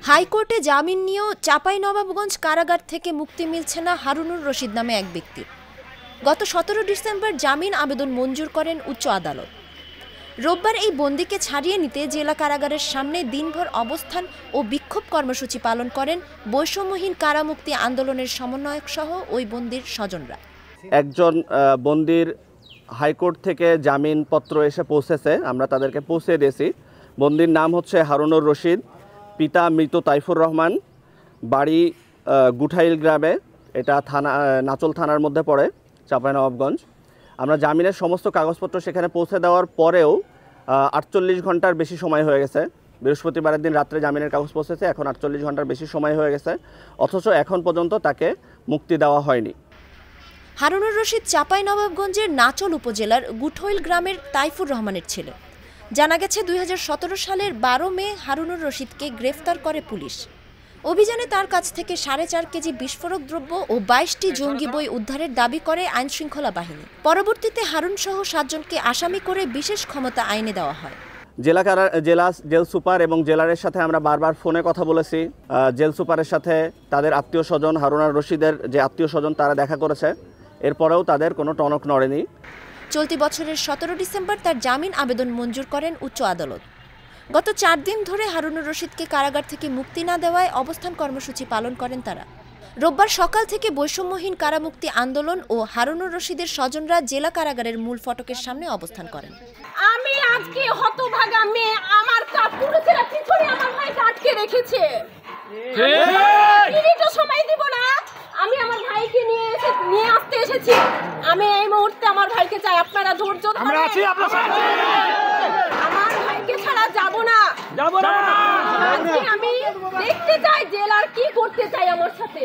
হাইকোর্টে জামিন নিয়েও চাঁপাইনবাবগঞ্জ কারাগার থেকে মুক্তি মিলছে না হারুনুর রশিদ নামে এক ব্যক্তির। গত 17 ডিসেম্বর জামিন আবেদন মঞ্জুর করেন উচ্চ আদালত। রোববার এই বন্দীকে ছাড়িয়ে নিতে জেলা কারাগারের সামনে দিনভর অবস্থান ও বিক্ষোভ কর্মসূচি পালন করেন বৈষম্যহীন কারামুক্তি আন্দোলনের সমন্বয়ক সহ ওই বন্দীর স্বজনরা। একজন বন্দীর হাইকোর্ট থেকে জামিনপত্র এসে পৌঁছেছে, আমরা তাদেরকে পৌঁছে দিয়েছি। বন্দীর নাম হচ্ছে হারুনুর রশিদ, পিতা মৃত তাইফুর রহমান, বাড়ি গুঠাইল গ্রামে, এটা নাচল থানার মধ্যে পড়ে, চাঁপাইনবাবগঞ্জ। আমরা জামিনের সমস্ত কাগজপত্র সেখানে পৌঁছে দেওয়ার পরেও 48 ঘন্টার বেশি সময় হয়ে গেছে। বৃহস্পতিবারের দিন রাত্রে জামিনের কাগজ পৌঁছেছে, এখন 48 ঘন্টার বেশি সময় হয়ে গেছে, অথচ এখন পর্যন্ত তাকে মুক্তি দেওয়া হয়নি। হারুনুর রশিদ চাঁপাইনবাবগঞ্জের নাচল উপজেলার গুঠাইল গ্রামের তাইফুর রহমানের ছেলে। জানা গেছে 2017 সালের 12 মে হারুনুর রশিদকে গ্রেফতার করে পুলিশ। অভিযানে তার কাছ থেকে 4.5 কেজি বিস্ফোরক দ্রব্য ও 22টি জঙ্গি বই উদ্ধারের দাবি করে আইনশৃঙ্খলা বাহিনী। পরবর্তীতে হারুন সহ 7 জনকে আসামি করে বিশেষ ক্ষমতা আইনে দেওয়া হয়। জেল সুপার এবং জেলারের সাথে আমরা বারবার ফোনে কথা বলেছি। জেল সুপারের সাথে তাদের আত্মীয় স্বজন, হারুনুর রশিদের যে আত্মীয় স্বজন, তারা দেখা করেছে, এরপরেও তাদের কোনো টনক নড়েনি। চলতি বছরের 17 ডিসেম্বর তার জামিন আবেদন মঞ্জুর করেন উচ্চ আদালত। গত 4 দিন ধরে হারুনুর রশিদকে কারাগার থেকে মুক্তি না দেওয়ায় অবস্থান কর্মসূচি পালন করেন তারা। রোববার সকাল থেকে বৈষম্যহীন কারামুক্তি আন্দোলন ও হারুনুর রশিদের স্বজনরা জেলা কারাগারের মূল ফটকের সামনে অবস্থান করেন। আমি আজকে হতভাগা মেয়ে, আমার পুলিশেরা পিছনে আমার ভাইকে আটকে রেখেছে। মিনিটও সময় দিব না, আমি আমার ভাইকে নিয়ে আসতে এসেছি। আমি এই মুহূর্তে আমার ভাইকে চাই, আপনারা ধৈর্য ধরে। আমরা আছি আপনার সাথে। আমার ভাইকে ছাড়া যাব না। আমি দেখতে চাই জেলার কি করতে চাই আমার সাথে।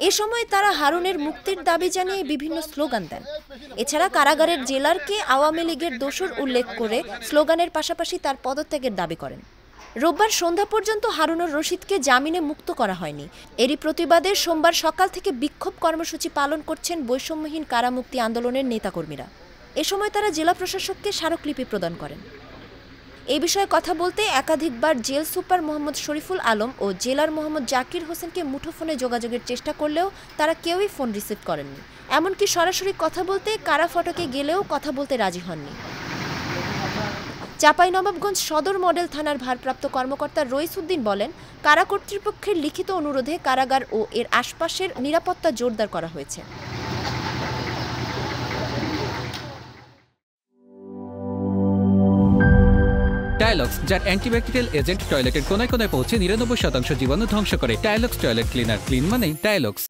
এ সময় তারা হারুনের মুক্তির দাবি জানিয়ে বিভিন্ন স্লোগান দেন। এছাড়া কারাগারের জেলারকে আওয়ামী লীগের দোসর উল্লেখ করে স্লোগানের পাশাপাশি তার পদত্যাগের দাবি করেন। রোববার সন্ধ্যা পর্যন্ত হারুনুর রশিদকে জামিনে মুক্ত করা হয়নি। এরই প্রতিবাদে সোমবার সকাল থেকে বিক্ষোভ কর্মসূচি পালন করছেন বৈষম্যহীন কারামুক্তি আন্দোলনের নেতাকর্মীরা। এ সময় তারা জেলা প্রশাসককে স্মারকলিপি প্রদান করেন। এই বিষয়ে কথা বলতে একাধিকবার জেল সুপার মোহাম্মদ শরীফুল আলম ও জেলার মোহাম্মদ জাকির হোসেনকে মুঠোফোনে যোগাযোগের চেষ্টা করলেও তারা কেউই ফোন রিসিভ করেননি। এমনকি সরাসরি কথা বলতে কারা ফটকে গেলেও কথা বলতে রাজি হননি। চাঁপাইনবাবগঞ্জ সদর মডেল থানার ভারপ্রাপ্ত কর্মকর্তা রইসউদ্দিন বলেন, কারা কর্তৃপক্ষের লিখিত অনুরোধে কারাগার ও এর আশপাশের নিরাপত্তা জোরদার করা হয়েছে। টাইলক্স, যার অ্যান্টিব্যাকটেরিয়াল এজেন্ট টয়লেটের কোনায় কোনায় পৌঁছে 99% জীবাণু ধ্বংস করে। টাইলক্স টয়লেট ক্লিনার, ক্লিন মানে টাইলক্স।